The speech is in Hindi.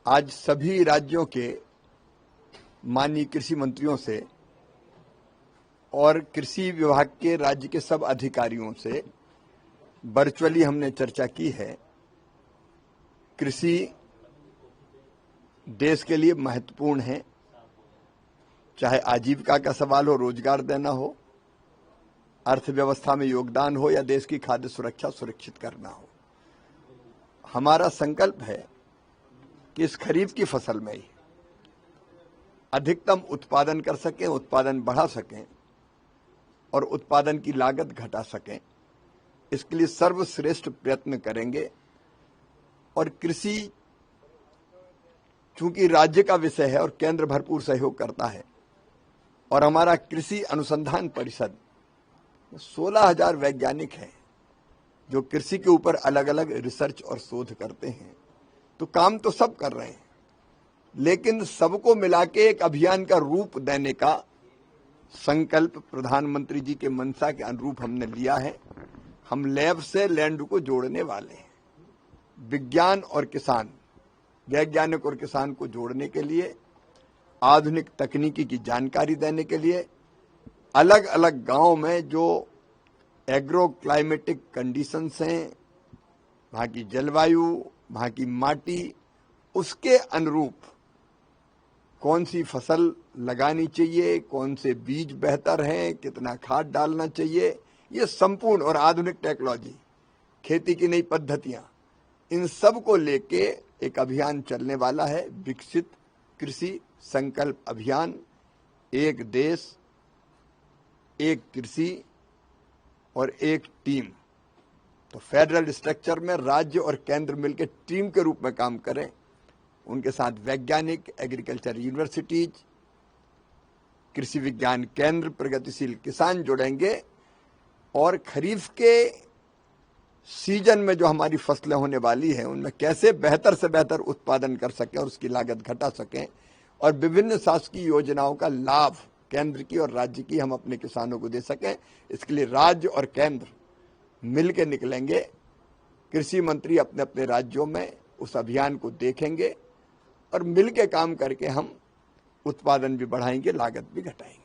आज सभी राज्यों के माननीय कृषि मंत्रियों से और कृषि विभाग के राज्य के सब अधिकारियों से वर्चुअली हमने चर्चा की है। कृषि देश के लिए महत्वपूर्ण है, चाहे आजीविका का सवाल हो, रोजगार देना हो, अर्थव्यवस्था में योगदान हो या देश की खाद्य सुरक्षा सुरक्षित करना हो। हमारा संकल्प है कि इस खरीफ की फसल में ही अधिकतम उत्पादन कर सकें, उत्पादन बढ़ा सकें और उत्पादन की लागत घटा सकें। इसके लिए सर्वश्रेष्ठ प्रयत्न करेंगे। और कृषि चूंकि राज्य का विषय है और केंद्र भरपूर सहयोग करता है, और हमारा कृषि अनुसंधान परिषद 16,000 वैज्ञानिक हैं जो कृषि के ऊपर अलग अलग रिसर्च और शोध करते हैं। तो काम तो सब कर रहे हैं, लेकिन सबको मिला के एक अभियान का रूप देने का संकल्प प्रधानमंत्री जी के मंशा के अनुरूप हमने लिया है। हम लैब से लैंड को जोड़ने वाले हैं। विज्ञान और किसान, वैज्ञानिक और किसान को जोड़ने के लिए, आधुनिक तकनीकी की जानकारी देने के लिए, अलग अलग गांव में जो एग्रो क्लाइमेटिक कंडीशंस हैं, वहां की जलवायु, वहां की माटी, उसके अनुरूप कौन सी फसल लगानी चाहिए, कौन से बीज बेहतर हैं, कितना खाद डालना चाहिए, ये संपूर्ण और आधुनिक टेक्नोलॉजी, खेती की नई पद्धतियां, इन सब को लेके एक अभियान चलने वाला है। विकसित कृषि संकल्प अभियान, एक देश, एक कृषि और एक टीम। तो फेडरल स्ट्रक्चर में राज्य और केंद्र मिलकर टीम के रूप में काम करें। उनके साथ वैज्ञानिक, एग्रीकल्चर यूनिवर्सिटीज, कृषि विज्ञान केंद्र, प्रगतिशील किसान जुड़ेंगे और खरीफ के सीजन में जो हमारी फसलें होने वाली हैं उनमें कैसे बेहतर से बेहतर उत्पादन कर सकें और उसकी लागत घटा सकें, और विभिन्न शासकीय योजनाओं का लाभ केंद्र की और राज्य की हम अपने किसानों को दे सकें। इसके लिए राज्य और केंद्र मिलकर निकलेंगे। कृषि मंत्री अपने अपने राज्यों में उस अभियान को देखेंगे और मिलकर काम करके हम उत्पादन भी बढ़ाएंगे, लागत भी घटाएंगे।